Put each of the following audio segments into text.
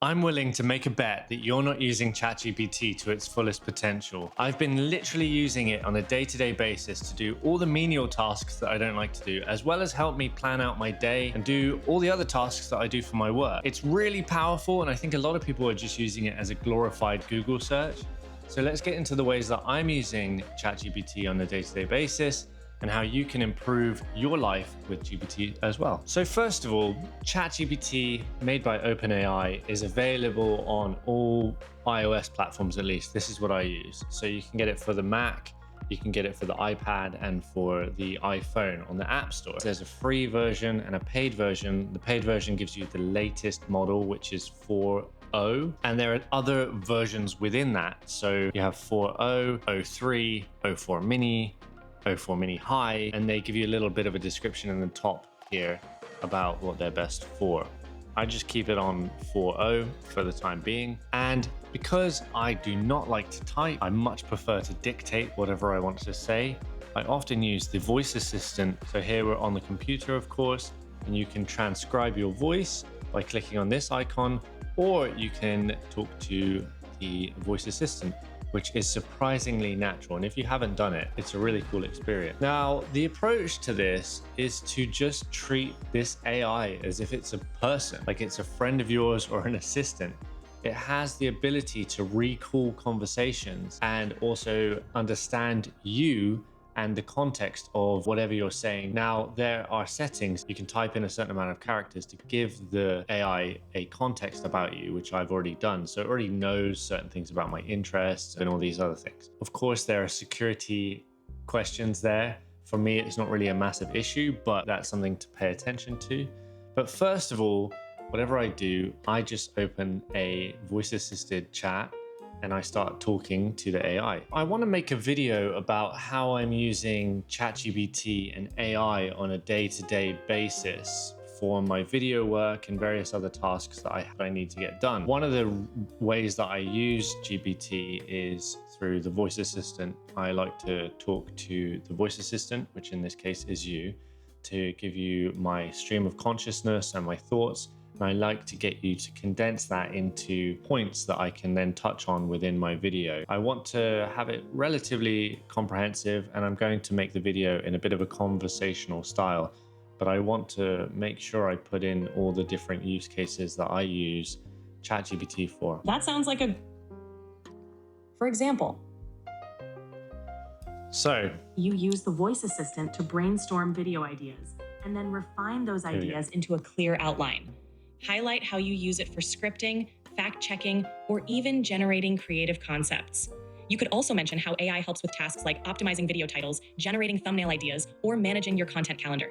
I'm willing to make a bet that you're not using ChatGPT to its fullest potential. I've been literally using it on a day-to-day basis to do all the menial tasks that I don't like to do, as well as help me plan out my day and do all the other tasks that I do for my work. It's really powerful, and I think a lot of people are just using it as a glorified Google search. So let's get into the ways that I'm using ChatGPT on a day-to-day basis and how you can improve your life with GPT as well. So first of all, ChatGPT, made by OpenAI, is available on all iOS platforms at least. This is what I use. So you can get it for the Mac, you can get it for the iPad and for the iPhone on the App Store. There's a free version and a paid version. The paid version gives you the latest model, which is 4.0, and there are other versions within that. So you have 4.0, 03, 04 mini, 04 mini high, and they give you a little bit of a description in the top here about what they're best for. I just keep it on 4.0 for the time being. And because I do not like to type, I much prefer to dictate whatever I want to say. I often use the voice assistant. So here we're on the computer, of course, and you can transcribe your voice by clicking on this icon, or you can talk to the voice assistant, which is surprisingly natural. And if you haven't done it, it's a really cool experience. Now, the approach to this is to just treat this AI as if it's a person, like it's a friend of yours or an assistant. It has the ability to recall conversations and also understand you and the context of whatever you're saying. Now, there are settings. You can type in a certain amount of characters to give the AI a context about you, which I've already done. So it already knows certain things about my interests and all these other things. Of course, there are security questions there. For me, it's not really a massive issue, but that's something to pay attention to. But first of all, whatever I do, I just open a voice-assisted chat and I start talking to the AI. I want to make a video about how I'm using ChatGPT and AI on a day-to-day basis for my video work and various other tasks that I need to get done. One of the ways that I use GPT is through the voice assistant. I like to talk to the voice assistant, which in this case is you, to give you my stream of consciousness and my thoughts. And I like to get you to condense that into points that I can then touch on within my video. I want to have it relatively comprehensive, and I'm going to make the video in a bit of a conversational style, but I want to make sure I put in all the different use cases that I use ChatGPT for. That sounds like for example, so you use the voice assistant to brainstorm video ideas and then refine those ideas into a clear outline. Highlight how you use it for scripting, fact-checking, or even generating creative concepts. You could also mention how AI helps with tasks like optimizing video titles, generating thumbnail ideas, or managing your content calendar.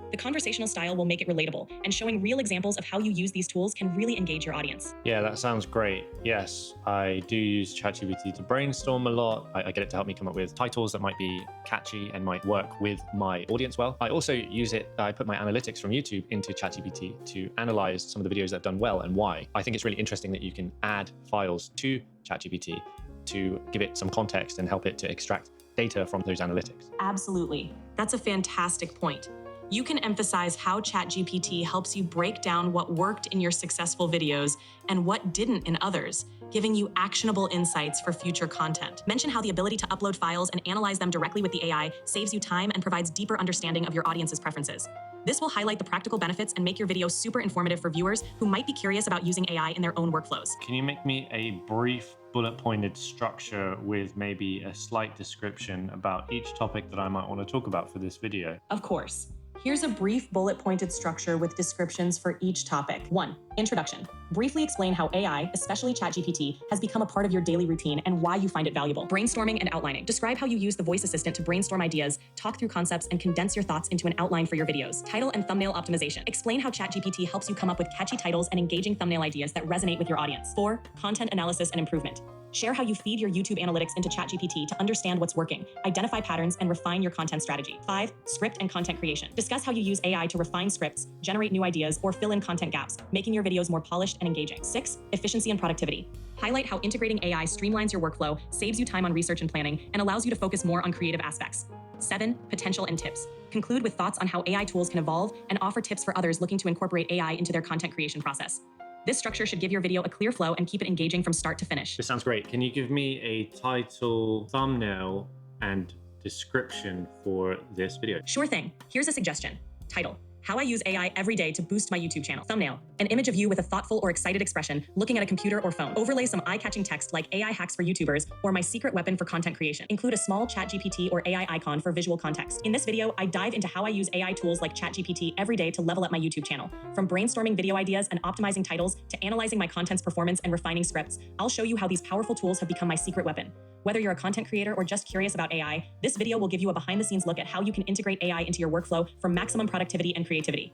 The conversational style will make it relatable, and showing real examples of how you use these tools can really engage your audience. Yeah, that sounds great. Yes, I do use ChatGPT to brainstorm a lot. I get it to help me come up with titles that might be catchy and might work with my audience well. I also use it, I put my analytics from YouTube into ChatGPT to analyze some of the videos that have done well and why. I think it's really interesting that you can add files to ChatGPT to give it some context and help it to extract data from those analytics. Absolutely. That's a fantastic point. You can emphasize how ChatGPT helps you break down what worked in your successful videos and what didn't in others, giving you actionable insights for future content. Mention how the ability to upload files and analyze them directly with the AI saves you time and provides deeper understanding of your audience's preferences. This will highlight the practical benefits and make your video super informative for viewers who might be curious about using AI in their own workflows. Can you make me a brief bullet-pointed structure with maybe a slight description about each topic that I might want to talk about for this video? Of course. Here's a brief bullet-pointed structure with descriptions for each topic. 1. Introduction. Briefly explain how AI, especially ChatGPT, has become a part of your daily routine and why you find it valuable. Brainstorming and outlining. Describe how you use the voice assistant to brainstorm ideas, talk through concepts, and condense your thoughts into an outline for your videos. Title and thumbnail optimization. Explain how ChatGPT helps you come up with catchy titles and engaging thumbnail ideas that resonate with your audience. 4. Content analysis and improvement. Share how you feed your YouTube analytics into ChatGPT to understand what's working, identify patterns, and refine your content strategy. 5. Script and content creation. Discuss how you use AI to refine scripts, generate new ideas, or fill in content gaps, making your videos more polished and engaging. 6. Efficiency and productivity. Highlight how integrating AI streamlines your workflow, saves you time on research and planning, and allows you to focus more on creative aspects. 7. Potential and tips. Conclude with thoughts on how AI tools can evolve and offer tips for others looking to incorporate AI into their content creation process. This structure should give your video a clear flow and keep it engaging from start to finish. This sounds great. Can you give me a title, thumbnail, and description for this video? Sure thing. Here's a suggestion. Title: How I use AI every day to boost my YouTube channel. Thumbnail: an image of you with a thoughtful or excited expression looking at a computer or phone. Overlay some eye-catching text like AI hacks for YouTubers or my secret weapon for content creation. Include a small Chat GPT or AI icon for visual context. In this video, I dive into how I use AI tools like Chat GPT every day to level up my YouTube channel. From brainstorming video ideas and optimizing titles to analyzing my content's performance and refining scripts, I'll show you how these powerful tools have become my secret weapon. Whether you're a content creator or just curious about AI, this video will give you a behind-the-scenes look at how you can integrate AI into your workflow for maximum productivity and creativity.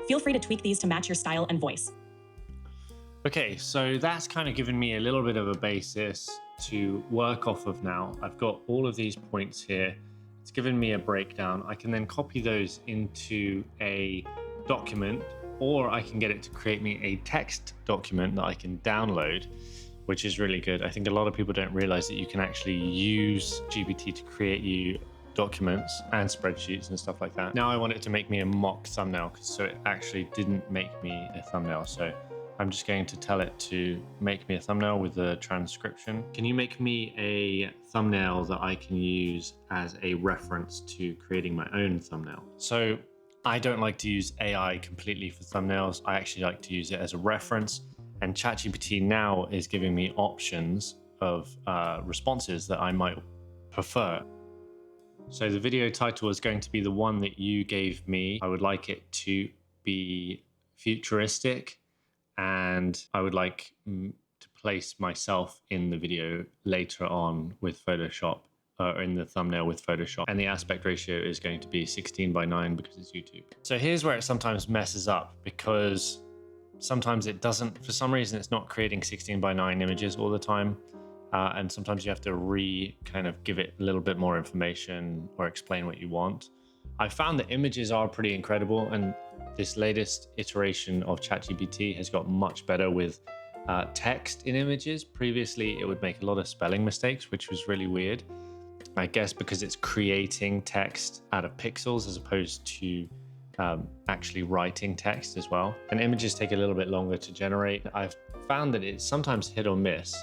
Feel free to tweak these to match your style and voice. Okay, so that's kind of given me a little bit of a basis to work off of now. I've got all of these points here. It's given me a breakdown. I can then copy those into a document, or I can get it to create me a text document that I can download, which is really good. I think a lot of people don't realize that you can actually use GPT to create you documents and spreadsheets and stuff like that. Now I want it to make me a mock thumbnail, so it actually didn't make me a thumbnail. So I'm just going to tell it to make me a thumbnail with the transcription. Can you make me a thumbnail that I can use as a reference to creating my own thumbnail? So I don't like to use AI completely for thumbnails. I actually like to use it as a reference. And ChatGPT now is giving me options of responses that I might prefer. So the video title is going to be the one that you gave me. I would like it to be futuristic, and I would like to place myself in the video later on with Photoshop, or in the thumbnail with Photoshop. And the aspect ratio is going to be 16:9 because it's YouTube. So here's where it sometimes messes up, because sometimes it doesn't, for some reason, it's not creating 16:9 images all the time. And sometimes you have to kind of give it a little bit more information or explain what you want. I found that images are pretty incredible, and this latest iteration of ChatGPT has got much better with text in images. Previously, it would make a lot of spelling mistakes, which was really weird. I guess because it's creating text out of pixels as opposed to actually writing text as well. And images take a little bit longer to generate. I've found that it's sometimes hit or miss.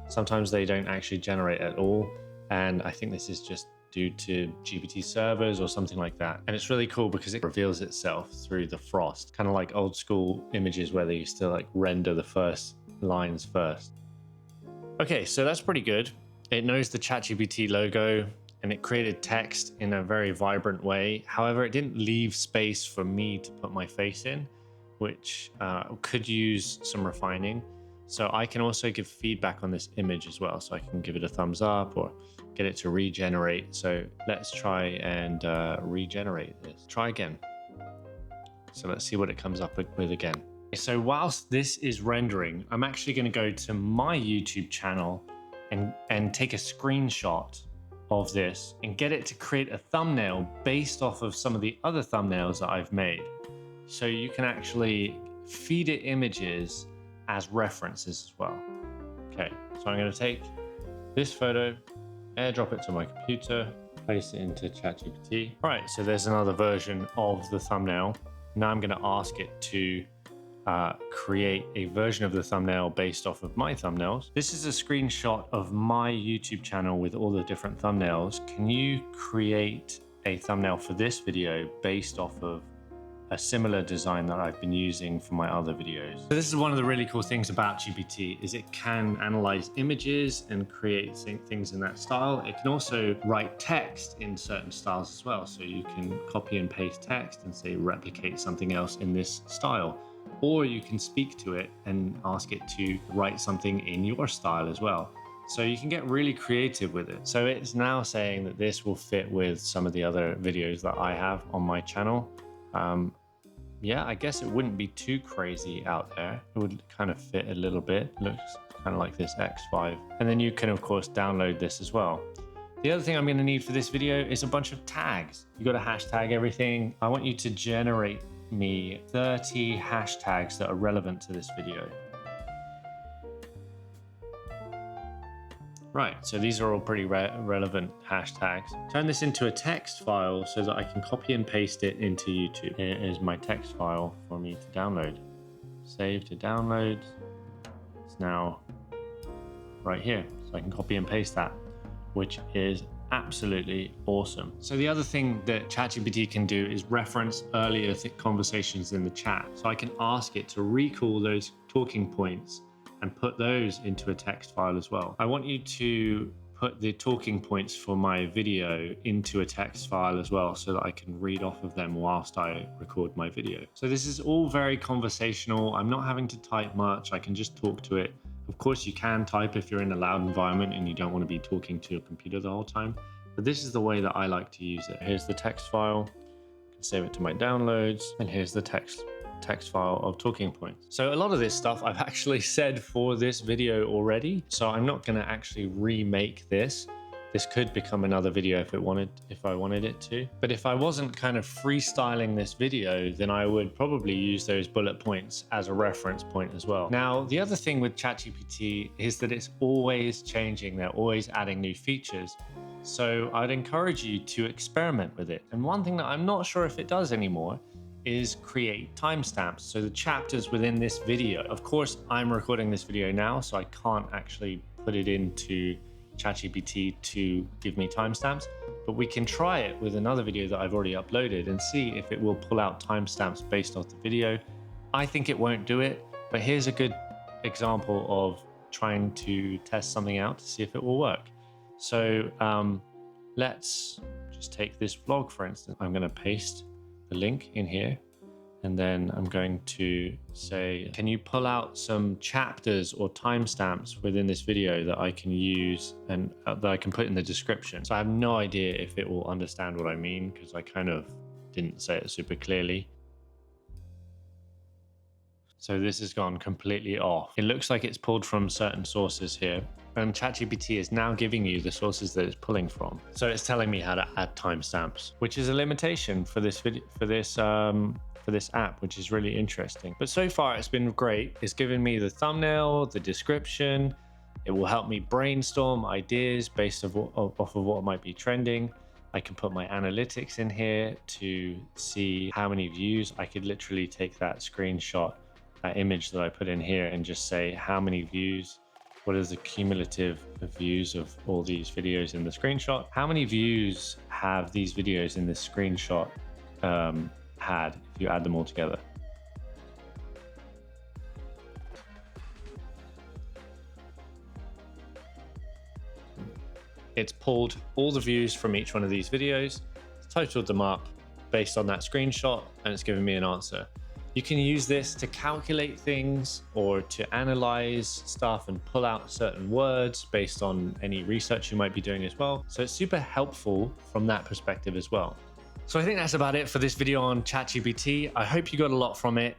Sometimes they don't actually generate at all. And I think this is just due to GPT servers or something like that. And it's really cool because it reveals itself through the frost, kind of like old school images where they used to like render the first lines first. Okay, so that's pretty good. It knows the ChatGPT logo and it created text in a very vibrant way. However, it didn't leave space for me to put my face in, which could use some refining. So I can also give feedback on this image as well. So I can give it a thumbs up or get it to regenerate. So let's try and regenerate this. Try again. So let's see what it comes up with again. So whilst this is rendering, I'm actually going to go to my YouTube channel and take a screenshot of this and get it to create a thumbnail based off of some of the other thumbnails that I've made. So you can actually feed it images as references as well. Okay, so I'm going to take this photo, airdrop it to my computer, place it into ChatGPT. All right, so there's another version of the thumbnail. Now I'm going to ask it to create a version of the thumbnail based off of my thumbnails. This is a screenshot of my YouTube channel with all the different thumbnails. Can you create a thumbnail for this video based off of a similar design that I've been using for my other videos? So this is one of the really cool things about GPT is it can analyze images and create things in that style. It can also write text in certain styles as well. So you can copy and paste text and say replicate something else in this style. Or you can speak to it and ask it to write something in your style as well. So you can get really creative with it. So it's now saying that this will fit with some of the other videos that I have on my channel. Yeah, I guess it wouldn't be too crazy out there. It would kind of fit a little bit. It looks kind of like this X5. And then you can, of course, download this as well. The other thing I'm going to need for this video is a bunch of tags. You got to hashtag everything. I want you to generate me 30 hashtags that are relevant to this video. Right, so these are all pretty relevant hashtags. Turn this into a text file so that I can copy and paste it into YouTube. Here is my text file for me to download. Save to download. now right here. So I can copy and paste that, which is absolutely awesome. So the other thing that ChatGPT can do is reference earlier conversations in the chat. So I can ask it to recall those talking points and put those into a text file as well. I want you to put the talking points for my video into a text file as well, so that I can read off of them whilst I record my video. So this is all very conversational. I'm not having to type much. I can just talk to it. Of course, you can type if you're in a loud environment and you don't want to be talking to your computer the whole time, but this is the way that I like to use it. Here's the text file. I can save it to my downloads, and here's the text file of talking points. So a lot of this stuff I've actually said for this video already, so I'm not going to actually remake this. This could become another video if I wanted it to. But if I wasn't kind of freestyling this video, then I would probably use those bullet points as a reference point as well. Now, the other thing with ChatGPT is that it's always changing. They're always adding new features. So I'd encourage you to experiment with it. And one thing that I'm not sure if it does anymore is create timestamps. So the chapters within this video, of course, I'm recording this video now, so I can't actually put it into ChatGPT to give me timestamps, but we can try it with another video that I've already uploaded and see if it will pull out timestamps based off the video. I think it won't do it, but here's a good example of trying to test something out to see if it will work. So let's just take this vlog, for instance. I'm going to paste the link in here, and then I'm going to say, can you pull out some chapters or timestamps within this video that I can use and that I can put in the description? So I have no idea if it will understand what I mean, because I kind of didn't say it super clearly. So this has gone completely off. It looks like it's pulled from certain sources here, and ChatGPT is now giving you the sources that it's pulling from. So it's telling me how to add timestamps, which is a limitation for this video, for this app, which is really interesting. But so far it's been great. It's given me the thumbnail, the description. It will help me brainstorm ideas based off of what might be trending. I can put my analytics in here to see how many views. I could literally take that screenshot, that image that I put in here, and just say how many views, what is the cumulative views of all these videos in the screenshot? How many views have these videos in this screenshot had if you add them all together? It's pulled all the views from each one of these videos, totaled them up based on that screenshot, and it's given me an answer. You can use this to calculate things or to analyze stuff and pull out certain words based on any research you might be doing as well. So it's super helpful from that perspective as well. So I think that's about it for this video on ChatGPT. I hope you got a lot from it.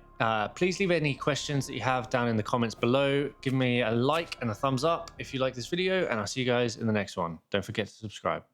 Please leave any questions that you have down in the comments below. Give me a like and a thumbs up if you like this video, and I'll see you guys in the next one. Don't forget to subscribe.